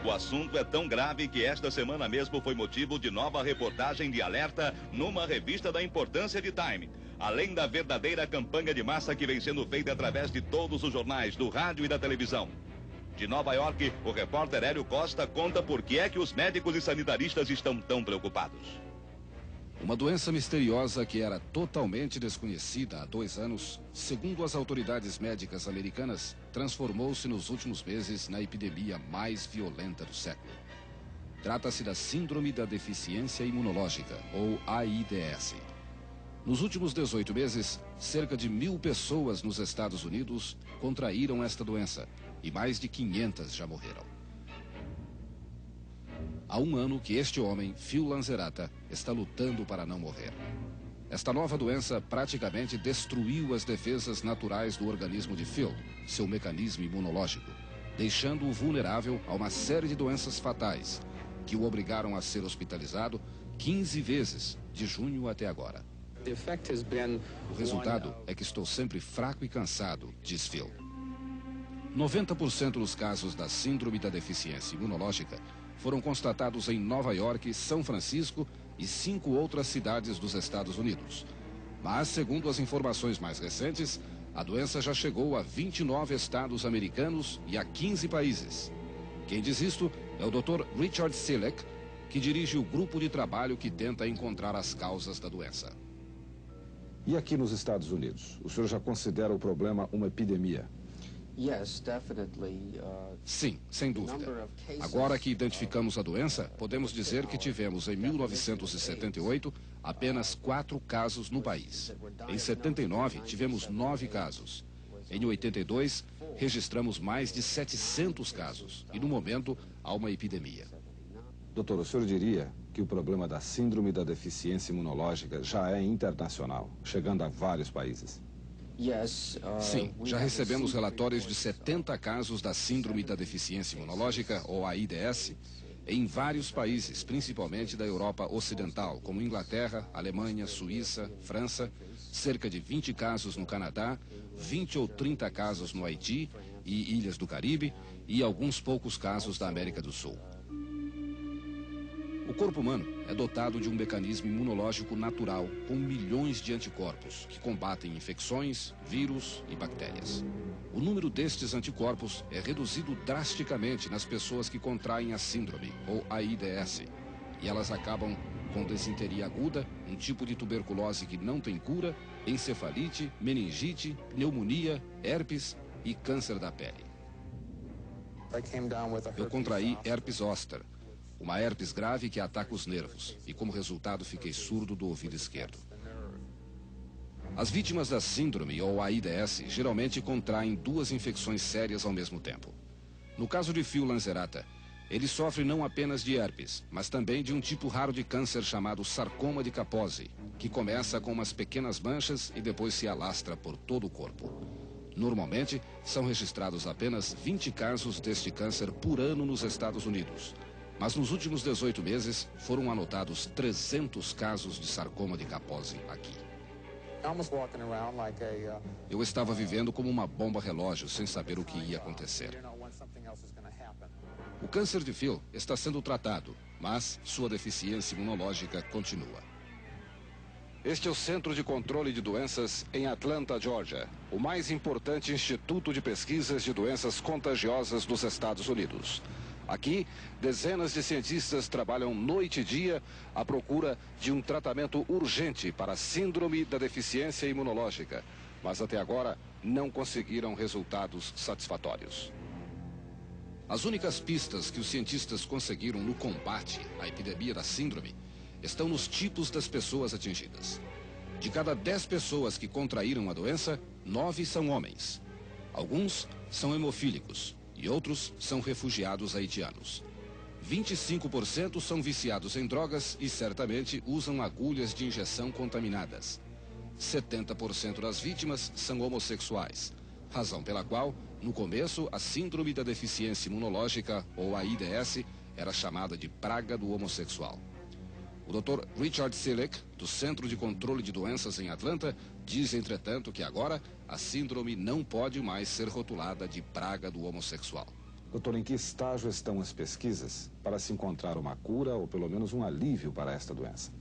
O assunto é tão grave que esta semana mesmo foi motivo de nova reportagem de alerta numa revista da importância de Time. Além da verdadeira campanha de massa que vem sendo feita através de todos os jornais, do rádio e da televisão. De Nova York, o repórter Hélio Costa conta por que é que os médicos e sanitaristas estão tão preocupados. Uma doença misteriosa que era totalmente desconhecida há 2 anos, segundo as autoridades médicas americanas, transformou-se nos últimos meses na epidemia mais violenta do século. Trata-se da Síndrome da Deficiência Imunológica, ou AIDS. Nos últimos 18 meses, cerca de 1.000 pessoas nos Estados Unidos contraíram esta doença e mais de 500 já morreram. Há 1 ano que este homem, Phil Lanzerata, está lutando para não morrer. Esta nova doença praticamente destruiu as defesas naturais do organismo de Phil, seu mecanismo imunológico, deixando-o vulnerável a uma série de doenças fatais, que o obrigaram a ser hospitalizado 15 vezes, de junho até agora. O resultado é que estou sempre fraco e cansado, diz Phil. 90% dos casos da Síndrome da Deficiência Imunológica foram constatados em Nova York, São Francisco e 5 outras cidades dos Estados Unidos. Mas, segundo as informações mais recentes, a doença já chegou a 29 estados americanos e a 15 países. Quem diz isto é o Dr. Richard Selleck, que dirige o grupo de trabalho que tenta encontrar as causas da doença. E aqui nos Estados Unidos, o senhor já considera o problema uma epidemia? Sim, sem dúvida. Agora que identificamos a doença, podemos dizer que tivemos em 1978 apenas 4 casos no país. Em 79, tivemos 9 casos. Em 82, registramos mais de 700 casos. E no momento, há uma epidemia. Doutor, o senhor diria que o problema da Síndrome da Deficiência Imunológica já é internacional, chegando a vários países? Sim, já recebemos relatórios de 70 casos da Síndrome da Deficiência Imunológica, ou AIDS, em vários países, principalmente da Europa Ocidental, como Inglaterra, Alemanha, Suíça, França, cerca de 20 casos no Canadá, 20 ou 30 casos no Haiti e Ilhas do Caribe e alguns poucos casos da América do Sul. O corpo humano é dotado de um mecanismo imunológico natural com milhões de anticorpos que combatem infecções, vírus e bactérias. O número destes anticorpos é reduzido drasticamente nas pessoas que contraem a síndrome, ou AIDS, e elas acabam com desinteria aguda, um tipo de tuberculose que não tem cura, encefalite, meningite, pneumonia, herpes e câncer da pele. Eu contraí herpes zoster, uma herpes grave que ataca os nervos, e como resultado fiquei surdo do ouvido esquerdo. As vítimas da síndrome ou AIDS geralmente contraem 2 infecções sérias ao mesmo tempo. No caso de Phil Lanzerata, ele sofre não apenas de herpes, mas também de um tipo raro de câncer chamado sarcoma de Kaposi, que começa com umas pequenas manchas e depois se alastra por todo o corpo. Normalmente, são registrados apenas 20 casos deste câncer por ano nos Estados Unidos. Mas nos últimos 18 meses, foram anotados 300 casos de sarcoma de Kaposi aqui. Eu estava vivendo como uma bomba relógio, sem saber o que ia acontecer. O câncer de Phil está sendo tratado, mas sua deficiência imunológica continua. Este é o Centro de Controle de Doenças em Atlanta, Georgia, o mais importante instituto de pesquisas de doenças contagiosas dos Estados Unidos. Aqui, dezenas de cientistas trabalham noite e dia à procura de um tratamento urgente para a Síndrome da Deficiência Imunológica, mas até agora não conseguiram resultados satisfatórios. As únicas pistas que os cientistas conseguiram no combate à epidemia da síndrome estão nos tipos das pessoas atingidas. De cada 10 pessoas que contraíram a doença, 9 são homens. Alguns são hemofílicos e outros são refugiados haitianos. 25% são viciados em drogas e certamente usam agulhas de injeção contaminadas. 70% das vítimas são homossexuais, razão pela qual, no começo, a Síndrome da Deficiência Imunológica, ou AIDS, era chamada de praga do homossexual. O Dr. Richard Selleck, do Centro de Controle de Doenças em Atlanta, diz, entretanto, que agora a síndrome não pode mais ser rotulada de praga do homossexual. Doutor, em que estágio estão as pesquisas para se encontrar uma cura ou pelo menos um alívio para esta doença?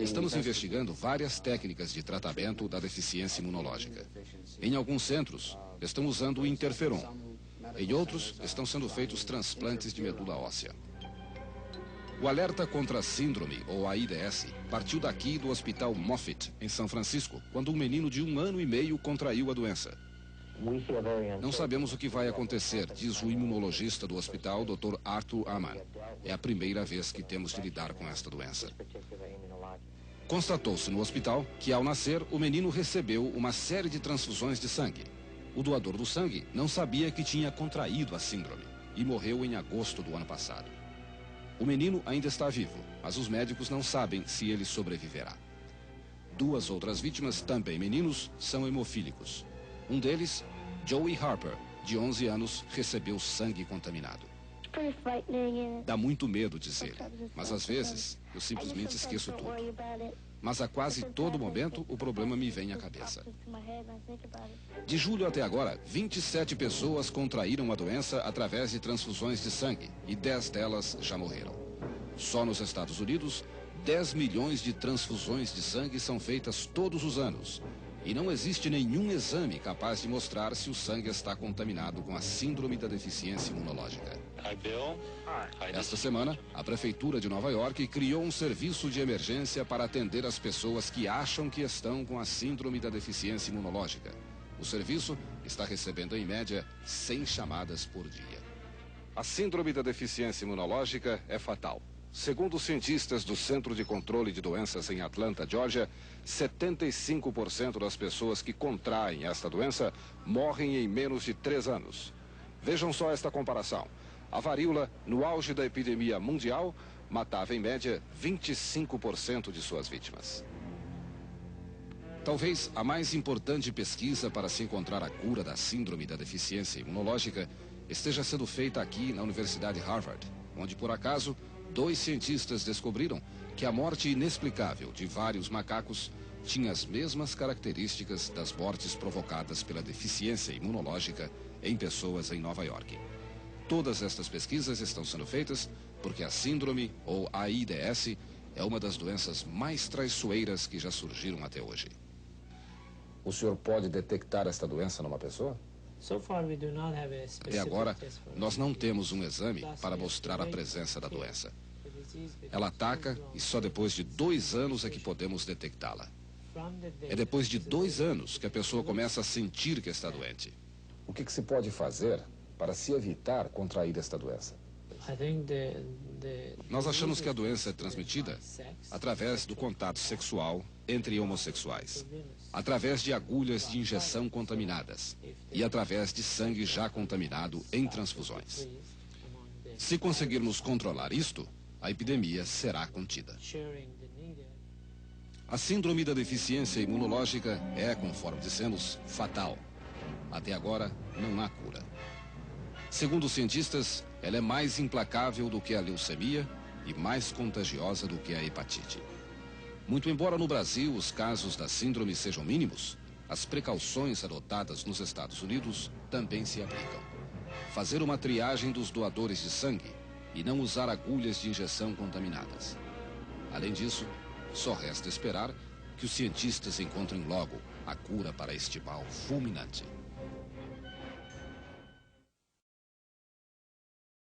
Estamos investigando várias técnicas de tratamento da deficiência imunológica. Em alguns centros, estão usando o interferon. Em outros, estão sendo feitos transplantes de medula óssea. O alerta contra a síndrome, ou AIDS, partiu daqui do Hospital Moffitt, em São Francisco, quando um menino de 1 ano e meio contraiu a doença. Não sabemos o que vai acontecer, diz o imunologista do hospital, Dr. Arthur Amann. É a primeira vez que temos de lidar com esta doença. Constatou-se no hospital que, ao nascer, o menino recebeu uma série de transfusões de sangue. O doador do sangue não sabia que tinha contraído a síndrome e morreu em agosto do ano passado. O menino ainda está vivo, mas os médicos não sabem se ele sobreviverá. 2 outras vítimas, também meninos, são hemofílicos. Um deles, Joey Harper, de 11 anos, recebeu sangue contaminado. Dá muito medo dizer, mas às vezes eu simplesmente esqueço tudo. Mas a quase todo momento o problema me vem à cabeça. De julho até agora, 27 pessoas contraíram a doença através de transfusões de sangue e 10 delas já morreram. Só nos Estados Unidos, 10 milhões de transfusões de sangue são feitas todos os anos. E não existe nenhum exame capaz de mostrar se o sangue está contaminado com a síndrome da deficiência imunológica. Esta semana, a Prefeitura de Nova York criou um serviço de emergência para atender as pessoas que acham que estão com a síndrome da deficiência imunológica. O serviço está recebendo, em média, 100 chamadas por dia. A síndrome da deficiência imunológica é fatal. Segundo os cientistas do Centro de Controle de Doenças em Atlanta, Georgia, 75% das pessoas que contraem esta doença morrem em menos de 3 anos. Vejam só esta comparação. A varíola, no auge da epidemia mundial, matava em média 25% de suas vítimas. Talvez a mais importante pesquisa para se encontrar a cura da síndrome da deficiência imunológica esteja sendo feita aqui na Universidade Harvard, onde, por acaso, 2 cientistas descobriram que a morte inexplicável de vários macacos tinha as mesmas características das mortes provocadas pela deficiência imunológica em pessoas em Nova York. Todas estas pesquisas estão sendo feitas porque a síndrome, ou AIDS, é uma das doenças mais traiçoeiras que já surgiram até hoje. O senhor pode detectar esta doença numa pessoa? Até agora, nós não temos um exame para mostrar a presença da doença. Ela ataca e só depois de 2 anos é que podemos detectá-la. É depois de 2 anos que a pessoa começa a sentir que está doente. O que se pode fazer para se evitar contrair esta doença? Nós achamos que a doença é transmitida através do contato sexual entre homossexuais, através de agulhas de injeção contaminadas e através de sangue já contaminado em transfusões. Se conseguirmos controlar isto, a epidemia será contida. A síndrome da deficiência imunológica é, conforme dissemos, fatal. Até agora, não há cura. Segundo os cientistas, ela é mais implacável do que a leucemia e mais contagiosa do que a hepatite. Muito embora no Brasil os casos da síndrome sejam mínimos, as precauções adotadas nos Estados Unidos também se aplicam. Fazer uma triagem dos doadores de sangue e não usar agulhas de injeção contaminadas. Além disso, só resta esperar que os cientistas encontrem logo a cura para este mal fulminante.